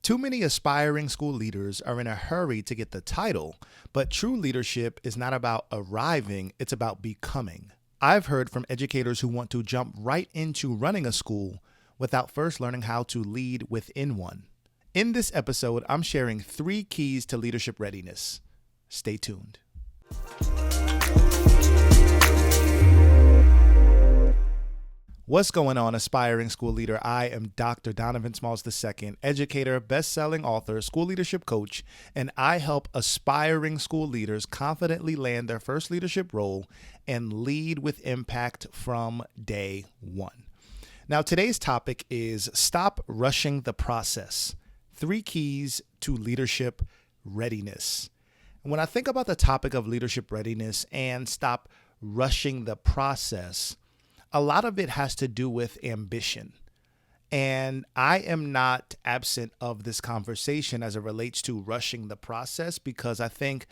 Too many aspiring school leaders are in a hurry to get the title, but true leadership is not about arriving, it's about becoming. I've heard from educators who want to jump right into running a school without first learning how to lead within one. In this episode, I'm sharing 3 keys to leadership readiness. Stay tuned. What's going on, aspiring school leader? I am Dr. Donovan Smalls II, educator, best-selling author, school leadership coach, and I help aspiring school leaders confidently land their first leadership role and lead with impact from day one. Now, today's topic is stop rushing the process. 3 keys to leadership readiness. And when I think about the topic of leadership readiness and stop rushing the process, a lot of it has to do with ambition. And I am not absent of this conversation as it relates to rushing the process, because I think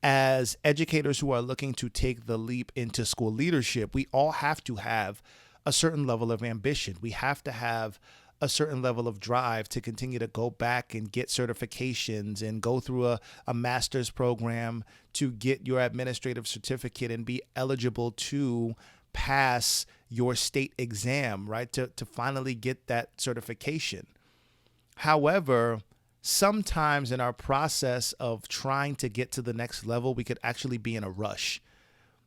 as educators who are looking to take the leap into school leadership, we all have to have a certain level of ambition. We have to have a certain level of drive to continue to go back and get certifications and go through a master's program to get your administrative certificate and be eligible to pass your state exam, right? To finally get that certification. However, sometimes in our process of trying to get to the next level, we could actually be in a rush.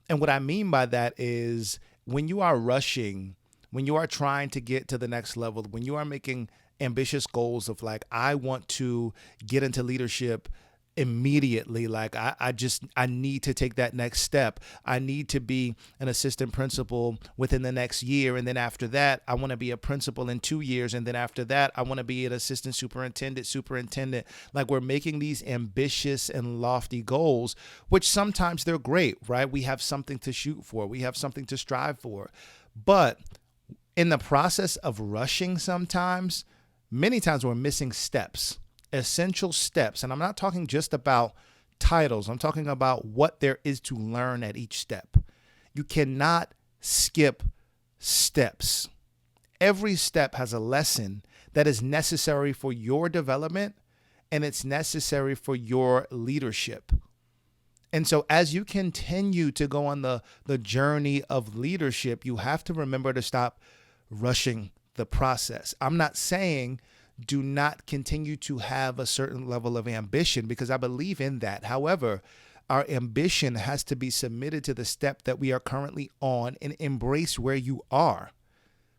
And what I mean by that is when you are rushing, when you are trying to get to the next level, when you are making ambitious goals of like, I want to get into leadership immediately. Like I need to take that next step. I need to be an assistant principal within the next year. And then after that, I want to be a principal in 2 years. And then after that, I want to be an assistant superintendent. Like we're making these ambitious and lofty goals, which sometimes they're great, right? We have something to shoot for. We have something to strive for. But in the process of rushing sometimes, many times we're missing steps. Essential steps. And I'm not talking just about titles. I'm talking about what there is to learn at each step. You cannot skip steps. Every step has a lesson that is necessary for your development, and it's necessary for your leadership. And so as you continue to go on the journey of leadership, you have to remember to stop rushing the process. I'm not saying do not continue to have a certain level of ambition, because I believe in that. However, our ambition has to be submitted to the step that we are currently on and embrace where you are.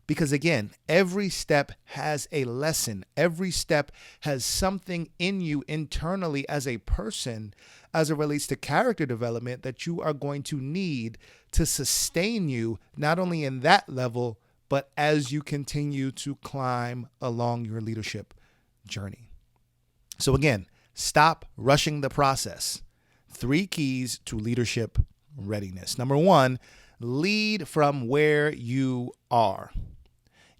Because again, every step has a lesson. Every step has something in you internally as a person as it relates to character development that you are going to need to sustain you, not only in that level, but as you continue to climb along your leadership journey. So again, stop rushing the process. 3 keys to leadership readiness. Number 1, lead from where you are.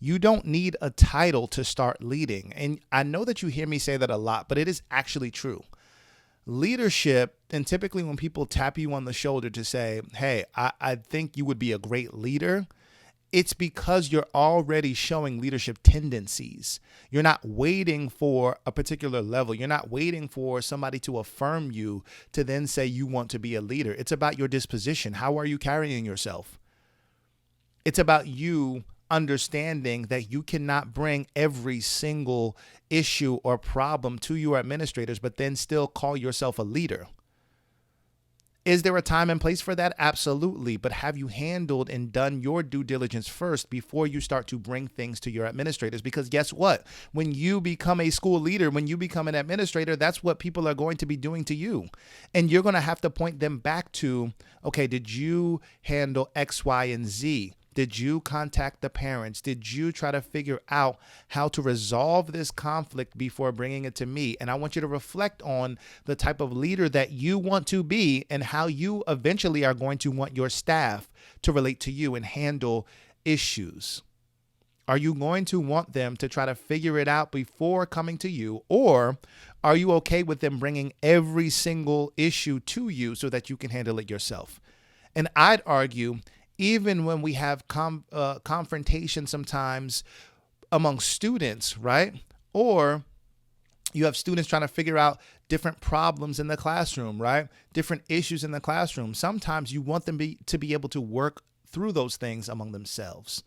You don't need a title to start leading. And I know that you hear me say that a lot, but it is actually true. Leadership, and typically when people tap you on the shoulder to say, hey, I think you would be a great leader, it's because you're already showing leadership tendencies. You're not waiting for a particular level. You're not waiting for somebody to affirm you to then say you want to be a leader. It's about your disposition. How are you carrying yourself? It's about you understanding that you cannot bring every single issue or problem to your administrators, but then still call yourself a leader. Is there a time and place for that? Absolutely. But have you handled and done your due diligence first before you start to bring things to your administrators? Because guess what? When you become a school leader, when you become an administrator, that's what people are going to be doing to you. And you're going to have to point them back to, okay, did you handle X, Y, and Z? Did you contact the parents? Did you try to figure out how to resolve this conflict before bringing it to me? And I want you to reflect on the type of leader that you want to be and how you eventually are going to want your staff to relate to you and handle issues. Are you going to want them to try to figure it out before coming to you? Or are you okay with them bringing every single issue to you so that you can handle it yourself? And I'd argue, even when we have confrontation sometimes among students, right? Or You have students trying to figure out different problems in the classroom, right? Different issues in the classroom. Sometimes you want them to be able to work through those things among themselves.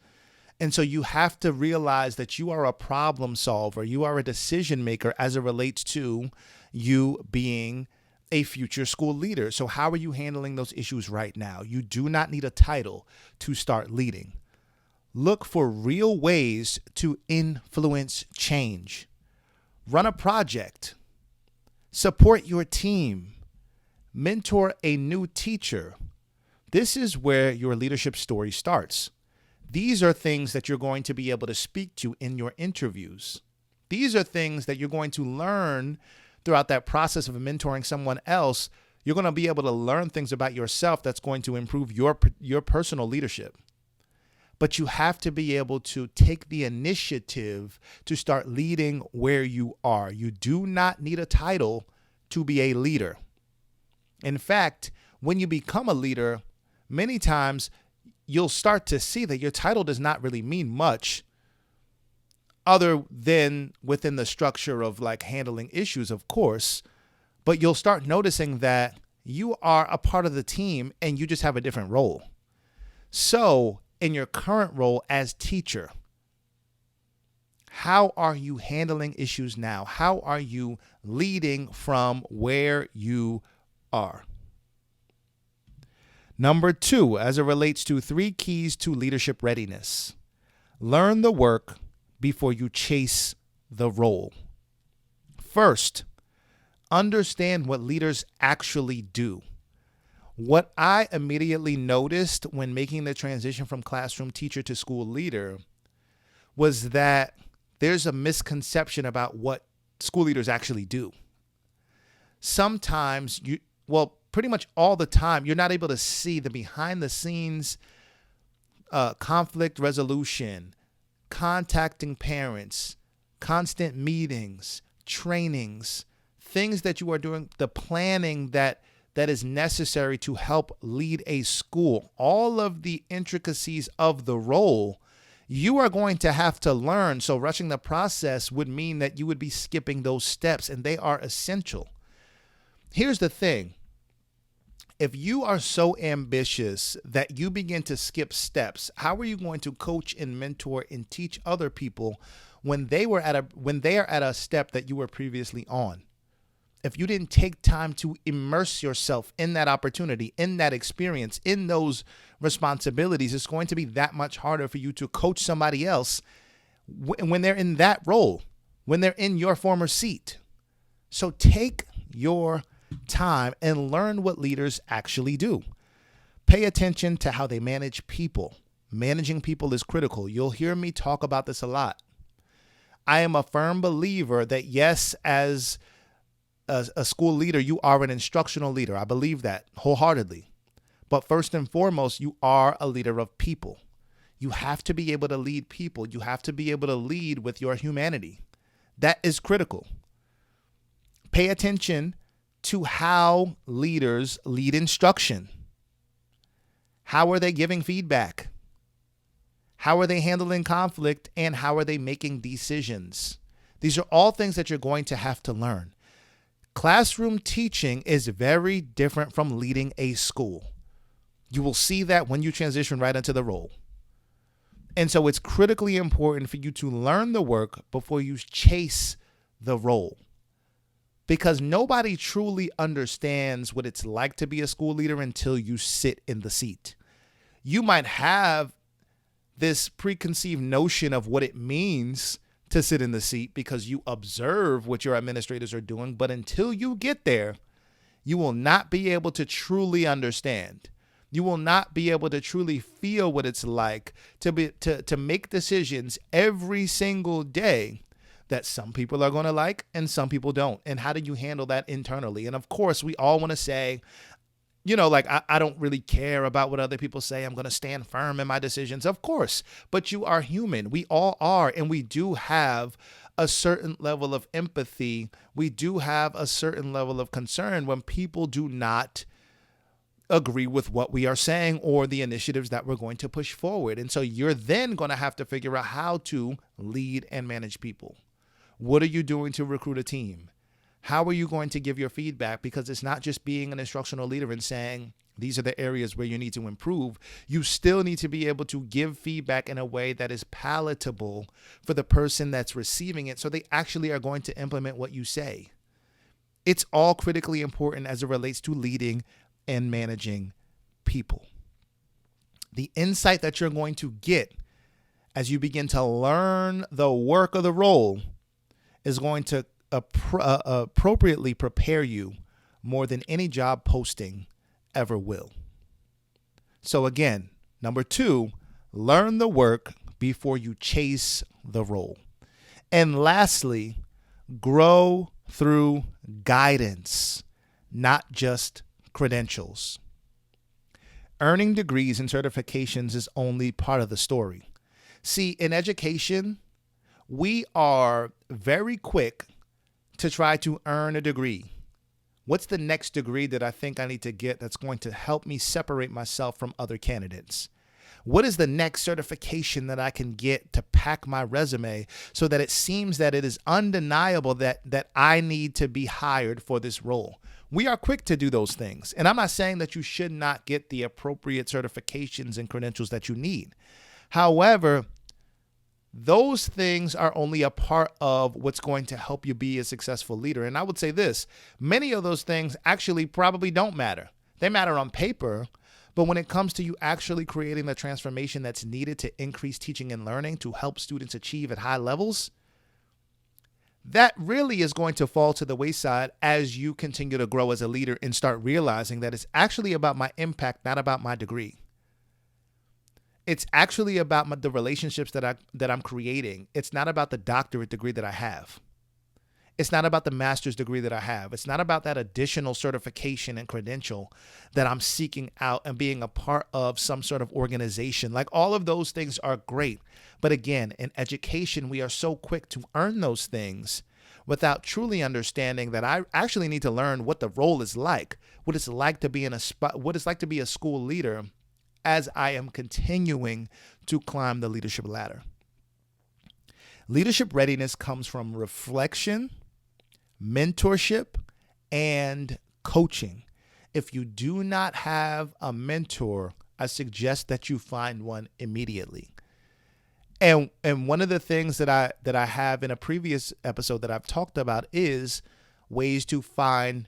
And so you have to realize that you are a problem solver. You are a decision maker as it relates to you being a future school leader. So how are you handling those issues right now? You do not need a title to start leading. Look for real ways to influence change. Run a project. Support your team. Mentor a new teacher. This is where your leadership story starts. These are things that you're going to be able to speak to in your interviews. These are things that you're going to learn throughout that process of mentoring someone else. You're going to be able to learn things about yourself that's going to improve your personal leadership. But you have to be able to take the initiative to start leading where you are. You do not need a title to be a leader. In fact, when you become a leader, many times you'll start to see that your title does not really mean much other than within the structure of like handling issues, of course. But you'll start noticing that you are a part of the team and you just have a different role. So in your current role as teacher, how are you handling issues now? How are you leading from where you are? Number 2, as it relates to 3 keys to leadership readiness. Learn the work before you chase the role. First, understand what leaders actually do. What I immediately noticed when making the transition from classroom teacher to school leader was that there's a misconception about what school leaders actually do. Sometimes pretty much all the time, you're not able to see the behind the scenes conflict resolution, contacting parents, constant meetings, trainings, things that you are doing, the planning that is necessary to help lead a school. All of the intricacies of the role, you are going to have to learn. So rushing the process would mean that you would be skipping those steps, and they are essential. Here's the thing. If you are so ambitious that you begin to skip steps, how are you going to coach and mentor and teach other people when they are at a step that you were previously on? If you didn't take time to immerse yourself in that opportunity, in that experience, in those responsibilities, it's going to be that much harder for you to coach somebody else when they're in that role, when they're in your former seat. So take your time and learn what leaders actually do. Pay attention to how they manage people. Managing people is critical. You'll hear me talk about this a lot. I am a firm believer that yes, as a school leader, you are an instructional leader. I believe that wholeheartedly. But first and foremost, you are a leader of people. You have to be able to lead people. You have to be able to lead with your humanity. That is critical. Pay attention to how leaders lead instruction. How are they giving feedback? How are they handling conflict? And how are they making decisions? These are all things that you're going to have to learn. Classroom teaching is very different from leading a school. You will see that when you transition right into the role. And so it's critically important for you to learn the work before you chase the role. Because nobody truly understands what it's like to be a school leader until you sit in the seat. You might have this preconceived notion of what it means to sit in the seat because you observe what your administrators are doing. But until you get there, you will not be able to truly understand. You will not be able to truly feel what it's like to make decisions every single day that some people are going to like and some people don't. And how do you handle that internally? And of course, we all want to say, I don't really care about what other people say. I'm going to stand firm in my decisions. Of course, but you are human. We all are. And we do have a certain level of empathy. We do have a certain level of concern when people do not agree with what we are saying or the initiatives that we're going to push forward. And so you're then going to have to figure out how to lead and manage people. What are you doing to recruit a team? How are you going to give your feedback? Because it's not just being an instructional leader and saying, these are the areas where you need to improve. You still need to be able to give feedback in a way that is palatable for the person that's receiving it, so they actually are going to implement what you say. It's all critically important as it relates to leading and managing people. The insight that you're going to get as you begin to learn the work of the role is going to appropriately prepare you more than any job posting ever will. So again, number 2, learn the work before you chase the role. And lastly, grow through guidance, not just credentials. Earning degrees and certifications is only part of the story. See, in education, we are very quick to try to earn a degree. What's the next degree that I think I need to get that's going to help me separate myself from other candidates? What is the next certification that I can get to pack my resume so that it seems that it is undeniable that I need to be hired for this role? We are quick to do those things. And I'm not saying that you should not get the appropriate certifications and credentials that you need. However, those things are only a part of what's going to help you be a successful leader. And I would say this, many of those things actually probably don't matter. They matter on paper, but when it comes to you actually creating the transformation that's needed to increase teaching and learning to help students achieve at high levels, that really is going to fall to the wayside as you continue to grow as a leader and start realizing that it's actually about my impact, not about my degree. It's actually about the relationships that I'm creating. It's not about the doctorate degree that I have. It's not about the master's degree that I have. It's not about that additional certification and credential that I'm seeking out and being a part of some sort of organization. Like, all of those things are great. But again, in education, we are so quick to earn those things without truly understanding that I actually need to learn what the role is like, what it's like to be what it's like to be a school leader as I am continuing to climb the leadership ladder. Leadership readiness comes from reflection, mentorship, and coaching. If you do not have a mentor, I suggest that you find one immediately. And one of the things that I have in a previous episode that I've talked about is ways to find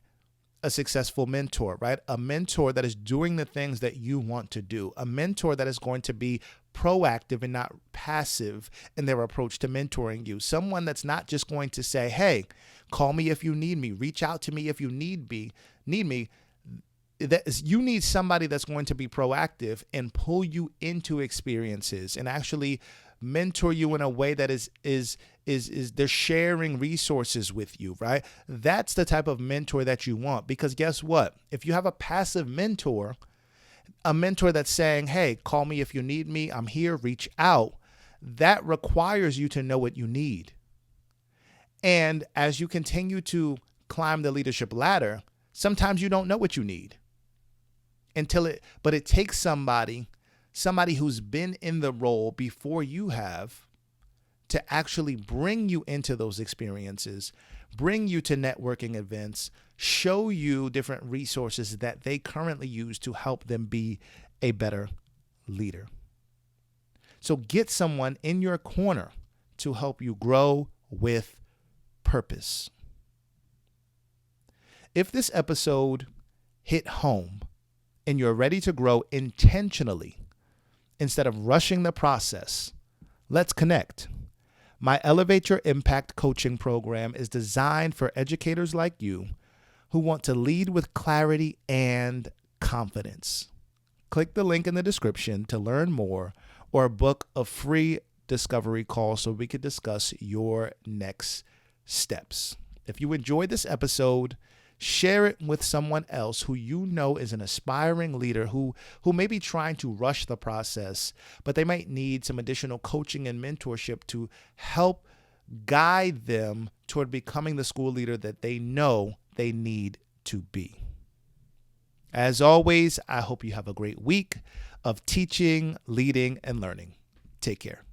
a successful mentor, right? A mentor that is doing the things that you want to do. A mentor that is going to be proactive and not passive in their approach to mentoring you. Someone that's not just going to say, hey, call me if you need me. Reach out to me if you need me. You need somebody that's going to be proactive and pull you into experiences and actually mentor you in a way that is they're sharing resources with you, right? That's the type of mentor that you want, because guess what? If you have a passive mentor, a mentor that's saying, hey, call me if you need me, I'm here, reach out, that requires you to know what you need. And as you continue to climb the leadership ladder, sometimes you don't know what you need but it takes somebody who's been in the role before you have to actually bring you into those experiences, bring you to networking events, show you different resources that they currently use to help them be a better leader. So get someone in your corner to help you grow with purpose. If this episode hit home and you're ready to grow intentionally instead of rushing the process, let's connect. My Elevate Your Impact coaching program is designed for educators like you who want to lead with clarity and confidence. Click the link in the description to learn more or book a free discovery call so we can discuss your next steps. If you enjoyed this episode, share it with someone else who you know is an aspiring leader who may be trying to rush the process, but they might need some additional coaching and mentorship to help guide them toward becoming the school leader that they know they need to be. As always, I hope you have a great week of teaching, leading, and learning. Take care.